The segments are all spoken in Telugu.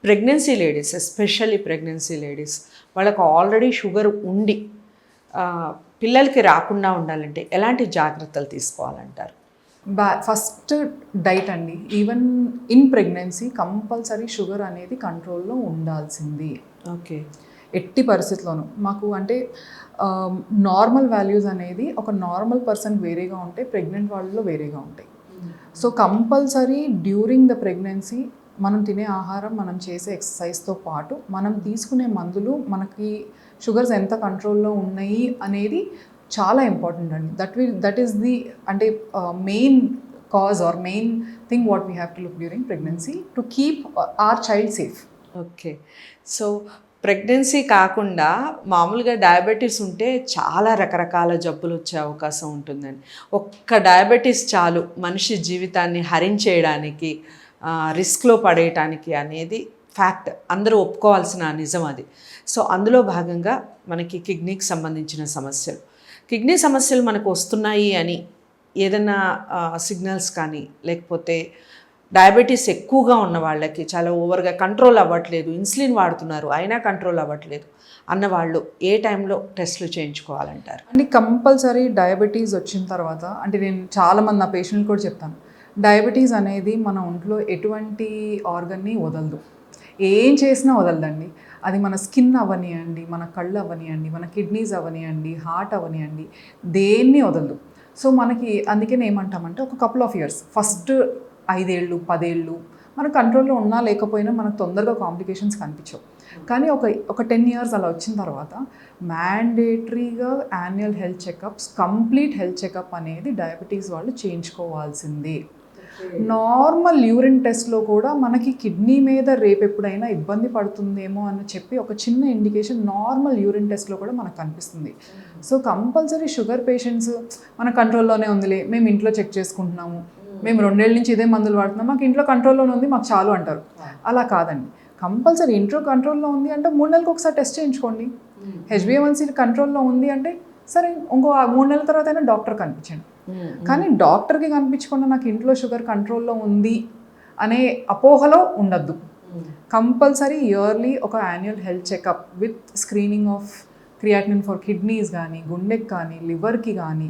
Pregnancy ladies, especially pregnancy ladies, వాళ్ళకు ఆల్రెడీ షుగర్ ఉండి పిల్లలకి రాకుండా ఉండాలంటే ఎలాంటి జాగ్రత్తలు తీసుకోవాలంటారు? ఫస్ట్ డైట్ అండి. Even in pregnancy compulsory sugar అనేది కంట్రోల్లో ఉండాల్సింది. ఓకే. ఎట్టి పరిస్థితుల్లోనూ మాకు అంటే నార్మల్ వాల్యూస్ అనేది ఒక నార్మల్ పర్సన్ వేరేగా ఉంటాయి, ప్రెగ్నెంట్ వాళ్ళలో వేరేగా ఉంటాయి. So compulsory during the pregnancy మనం తినే ఆహారం, మనం చేసే ఎక్సర్సైజ్తో పాటు మనం తీసుకునే మందులు మనకి షుగర్స్ ఎంత కంట్రోల్లో ఉన్నాయి అనేది చాలా ఇంపార్టెంట్ అండి. దట్ ఈస్ ది అంటే main cause or main thing what we have to look during pregnancy to keep our child safe. Okay. So pregnancy కాకుండా మామూలుగా డయాబెటీస్ ఉంటే చాలా రకరకాల జబ్బులు వచ్చే అవకాశం ఉంటుందండి. ఒక్క డయాబెటీస్ చాలు మనిషి జీవితాన్ని హరించేయడానికి, రిస్క్లో పడేయటానికి అనేది ఫ్యాక్ట్, అందరూ ఒప్పుకోవాల్సిన నిజం అది. సో అందులో భాగంగా మనకి కిడ్నీకి సంబంధించిన సమస్యలు, కిడ్నీ సమస్యలు మనకు వస్తున్నాయి అని ఏదైనా సిగ్నల్స్ కానీ, లేకపోతే డయాబెటీస్ ఎక్కువగా ఉన్న వాళ్ళకి చాలా ఓవర్గా కంట్రోల్ అవ్వట్లేదు, ఇన్సులిన్ వాడుతున్నారు అయినా కంట్రోల్ అవ్వట్లేదు అన్నవాళ్ళు ఏ టైంలో టెస్టులు చేయించుకోవాలంటారు? అంటే కంపల్సరీ డయాబెటీస్ వచ్చిన తర్వాత, అంటే నేను చాలామంది నా పేషెంట్లు కూడా చెప్తాను, డయాబెటీస్ అనేది మన ఒంట్లో ఎటువంటి ఆర్గన్ని వదలదు, ఏం చేసినా వదలదండి. అది మన స్కిన్ అవనియండి, మన కళ్ళు అవనియండి, మన కిడ్నీస్ అవనియండి, హార్ట్ అవనియండి, దేన్ని వదలదు. సో మనకి అందుకని ఏమంటామంటే ఒక కపుల్ ఆఫ్ ఇయర్స్, ఫస్ట్ 5 ఏళ్ళు 10 ఏళ్ళు మన కంట్రోల్లో ఉన్నా లేకపోయినా మనకు తొందరగా కాంప్లికేషన్స్ కనిపించవు. కానీ ఒక 10 ఇయర్స్ అలా వచ్చిన తర్వాత మ్యాండేటరీగా annual health checkups, complete health checkup అనేది డయాబెటీస్ వాళ్ళు చేయించుకోవాల్సిందే. నార్మల్ యూరిన్ టెస్ట్లో కూడా మనకి కిడ్నీ మీద రేపు ఎప్పుడైనా ఇబ్బంది పడుతుందేమో అని చెప్పి ఒక చిన్న ఇండికేషన్ నార్మల్ యూరిన్ టెస్ట్లో కూడా మనకు కనిపిస్తుంది. సో కంపల్సరీ షుగర్ పేషెంట్స్ మన కంట్రోల్లోనే ఉందిలే, మేము ఇంట్లో చెక్ చేసుకుంటున్నాము, మేము 2 ఏళ్ళ నుంచి ఇదే మందులు వాడుతున్నాం, మాకు ఇంట్లో కంట్రోల్లోనే ఉంది, మాకు చాలు అంటారు. అలా కాదండి. కంపల్సరీ ఇంట్లో కంట్రోల్లో ఉంది అంటే 3 నెలలకు ఒకసారి టెస్ట్ చేయించుకోండి. HbA1c కంట్రోల్లో ఉంది అంటే సరే ఇంకో 3 నెలల తర్వాత అయినా డాక్టర్ కనిపించండి. కానీ డాక్టర్కి కనిపించకుండా నాకు ఇంట్లో షుగర్ కంట్రోల్లో ఉంది అనే అపోహలో ఉండద్దు. కంపల్సరీ ఇయర్లీ ఒక annual health checkup with screening of creatinine for kidneys కానీ, గుండెకి కానీ, లివర్కి కానీ,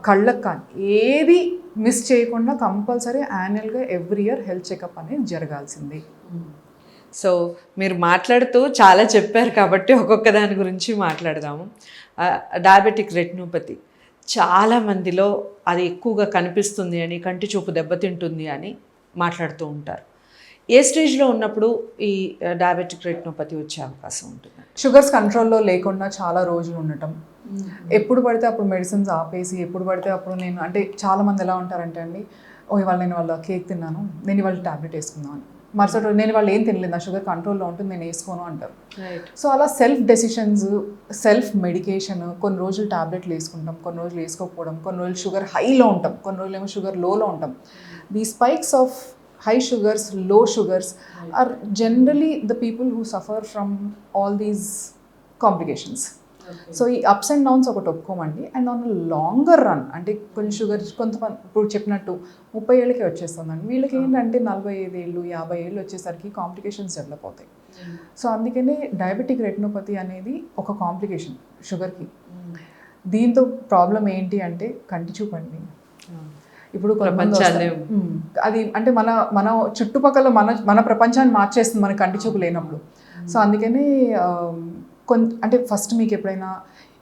కళ్ళకి కానీ, ఏది మిస్ చేయకుండా కంపల్సరీ యాన్యువల్గా ఎవ్రీ ఇయర్ హెల్త్ చెకప్ అనేది జరగాల్సింది. సో మీరు మాట్లాడుతూ చాలా చెప్పారు కాబట్టి ఒక్కొక్క దాని గురించి మాట్లాడదాము. డయాబెటిక్ రెటినోపతి చాలామందిలో అది ఎక్కువగా కనిపిస్తుంది అని, కంటి చూపు దెబ్బతింటుంది అని మాట్లాడుతూ ఉంటారు. ఏ స్టేజ్లో ఉన్నప్పుడు ఈ డయాబెటిక్ రెటినోపతి వచ్చే అవకాశం ఉంటుంది? షుగర్స్ కంట్రోల్లో లేకుండా చాలా రోజులు ఉండటం, ఎప్పుడు పడితే అప్పుడు మెడిసిన్స్ ఆపేసి, ఎప్పుడు పడితే అప్పుడు నేను అంటే చాలామంది ఎలా ఉంటారంటే అండి, ఇవాళ నేను వాళ్ళ కేక్ తిన్నాను, నేను ఇవాళ ట్యాబ్లెట్ వేసుకున్నాను, మరుసటి నేను వాళ్ళు ఏం తినలేదు, నా షుగర్ కంట్రోల్లో ఉంటుంది, నేను వేసుకోను అంటారు. సో అలా సెల్ఫ్ డెసిషన్స్, సెల్ఫ్ మెడికేషన్, కొన్ని రోజులు ట్యాబ్లెట్లు వేసుకుంటాం, కొన్ని రోజులు వేసుకోకపోవడం, కొన్ని రోజులు షుగర్ హైలో ఉంటాం, కొన్ని రోజులు ఏమో షుగర్ లోలో ఉంటాం. దీ spikes of high sugars, low sugars are generally the people who suffer from all these complications. So ఈ అప్స్ అండ్ డౌన్స్ ఒకటి ఒప్పుకోమండి. అండ్ ఆన్ లాంగర్ రన్ అంటే కొన్ని షుగర్ కొంతమంది ఇప్పుడు చెప్పినట్టు 30 ఏళ్ళకే వచ్చేస్తుందండి, వీళ్ళకి ఏంటంటే 45 ఏళ్ళు 50 ఏళ్ళు వచ్చేసరికి కాంప్లికేషన్స్ డెవలప్ అవుతాయి. సో అందుకనే డయాబెటిక్ రెటినోపతి అనేది ఒక కాంప్లికేషన్ షుగర్కి. దీంతో ప్రాబ్లం ఏంటి అంటే కంటి చూపండి. ఇప్పుడు అది అంటే మన చుట్టుపక్కల మన ప్రపంచాన్ని మార్చేస్తుంది మన కంటి చూపు లేనప్పుడు. సో అందుకని అంటే ఫస్ట్ మీకు ఎప్పుడైనా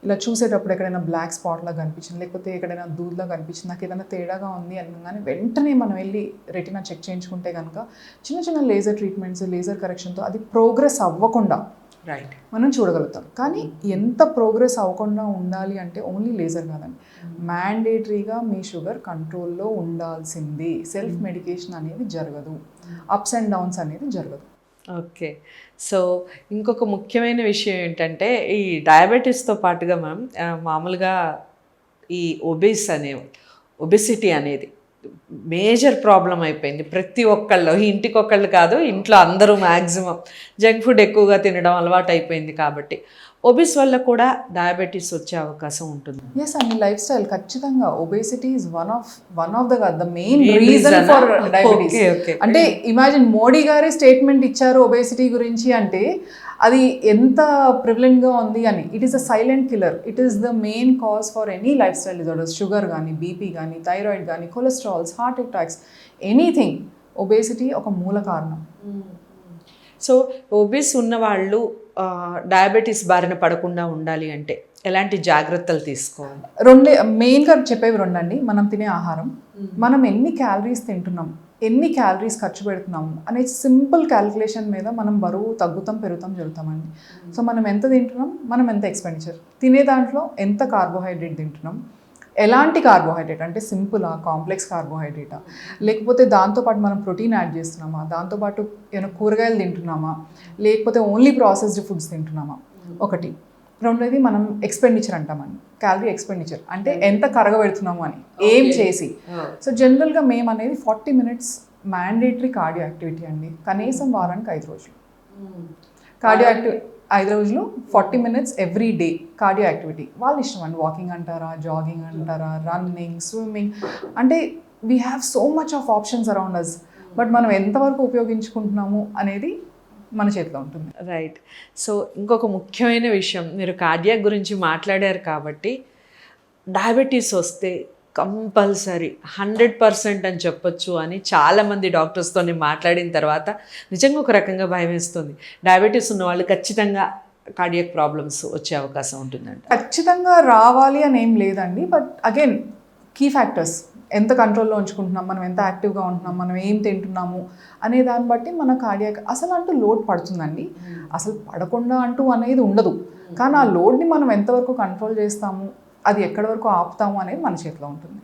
ఇలా చూసేటప్పుడు ఎక్కడైనా బ్లాక్ స్పాట్లా కనిపించింది, లేకపోతే ఎక్కడైనా దూద్లా కనిపించింది, నాకు ఏదైనా తేడాగా ఉంది అనగానే వెంటనే మనం వెళ్ళి రెటినా చెక్ చేయించుకుంటే కనుక చిన్న చిన్న లేజర్ ట్రీట్మెంట్స్, లేజర్ కరెక్షన్తో అది ప్రోగ్రెస్ అవ్వకుండా మనం చూడగలుగుతాం. కానీ ఎంత ప్రోగ్రెస్ అవ్వకుండా ఉండాలి అంటే ఓన్లీ లేజర్ కాదండి, మ్యాండేటరీగా మీ షుగర్ కంట్రోల్లో ఉండాల్సింది. సెల్ఫ్ మెడికేషన్ అనేది జరగదు, అప్స్ అండ్ డౌన్స్ అనేది జరగదు. ఓకే. సో ఇంకొక ముఖ్యమైన విషయం ఏంటంటే ఈ డయాబెటీస్తో పాటుగా మనం మామూలుగా ఈ ఒబెసిటీ అనేది మేజర్ ప్రాబ్లం అయిపోయింది ప్రతి ఒక్కళ్ళు. ఇంటికి ఒకళ్ళు కాదు, ఇంట్లో అందరూ మ్యాక్సిమం జంక్ ఫుడ్ ఎక్కువగా తినడం అలవాటు అయిపోయింది. కాబట్టి ఒబిస్ వల్ల కూడా డయాబెటీస్ వచ్చే అవకాశం ఉంటుంది. ఎస్ అండి, లైఫ్ స్టైల్ ఖచ్చితంగా. Obesity is one of the main Main reason reason for ఆ? డయాబెటీస్. Okay, okay. అంటే ఇమాజిన్ మోడీ గారే స్టేట్మెంట్ ఇచ్చారు ఒబేసిటీ గురించి అంటే అది ఎంత ప్రివలెంట్గా ఉంది అని. It is a silent killer. It is the main cause for any life style disorders. Sugar కానీ, బీపీ కానీ, థైరాయిడ్ కానీ, cholesterols, heart attacks, anything. Obesity ఒక మూల కారణం. సో ఒబిస్ ఉన్న వాళ్ళు డయాబెటీస్ బారిన పడకుండా ఉండాలి అంటే ఎలాంటి జాగ్రత్తలు తీసుకోవాలి? మెయిన్గా చెప్పేవి రెండండి. మనం తినే ఆహారం, మనం ఎన్ని క్యాలరీస్ తింటున్నాం, ఎన్ని క్యాలరీస్ ఖర్చు పెడుతున్నాము అనే సింపుల్ క్యాలిక్యులేషన్ మీద మనం బరువు తగ్గుతాం, పెరుగుతాం, జరుగుతామండి. సో మనం ఎంత తింటున్నాం, మనం ఎంత ఎక్స్పెండిచర్, తినే దాంట్లో ఎంత కార్బోహైడ్రేట్ తింటున్నాం, ఎలాంటి కార్బోహైడ్రేట్ అంటే సింపులా, కాంప్లెక్స్ కార్బోహైడ్రేటా, లేకపోతే దాంతోపాటు మనం ప్రోటీన్ యాడ్ చేస్తున్నామా, దాంతోపాటు ఏమైనా కూరగాయలు తింటున్నామా, లేకపోతే ఓన్లీ ప్రాసెస్డ్ ఫుడ్స్ తింటున్నామా, ఒకటి. రెండోది మనం ఎక్స్పెండిచర్ అంటామండి, క్యాలరీ ఎక్స్పెండిచర్ అంటే ఎంత కరగబెడుతున్నాము అని, ఏం చేసి. సో జనరల్గా మేము అనేది 40 minutes మ్యాండేటరీ కార్డియో యాక్టివిటీ అండి, కనీసం వారానికి 5 రోజులు. కార్డియో యాక్టివిటీ 5 రోజులు 40 minutes every day cardio activity. వాళ్ళ ఇష్టం అండి, వాకింగ్ అంటారా, జాగింగ్ అంటారా, రన్నింగ్, స్విమ్మింగ్, అంటే we have so much of options around us. But మనం ఎంతవరకు ఉపయోగించుకుంటున్నాము అనేది మన చేతిలో ఉంటుంది. రైట్. సో ఇంకొక ముఖ్యమైన విషయం, మీరు కార్డియాక్ గురించి మాట్లాడారు కాబట్టి డయాబెటీస్ వస్తే కంపల్సరీ 100% అని చెప్పొచ్చు అని చాలామంది డాక్టర్స్తో మాట్లాడిన తర్వాత నిజంగా ఒక రకంగా భయం వేస్తుంది. డయాబెటీస్ ఉన్న వాళ్ళు ఖచ్చితంగా కార్డియాక్ ప్రాబ్లమ్స్ వచ్చే అవకాశం ఉంటుందంట. ఖచ్చితంగా రావాలి అని ఏం లేదండి. బట్ అగైన్ కీ ఫ్యాక్టర్స్, ఎంత కంట్రోల్లో ఉంచుకుంటున్నాం, మనం ఎంత యాక్టివ్గా ఉంటున్నాం, మనం ఏం తింటున్నాము అనే దాన్ని బట్టి మన కార్డియాక్ అసలు అంటూ లోడ్ పడుతుందండి. అసలు పడకుండా అంటూ అనేది ఉండదు. కానీ ఆ లోడ్ని మనం ఎంతవరకు కంట్రోల్ చేస్తాము, అది ఎక్కడి వరకు ఆపుతాము అనేది మన చేతిలో ఉంటుంది.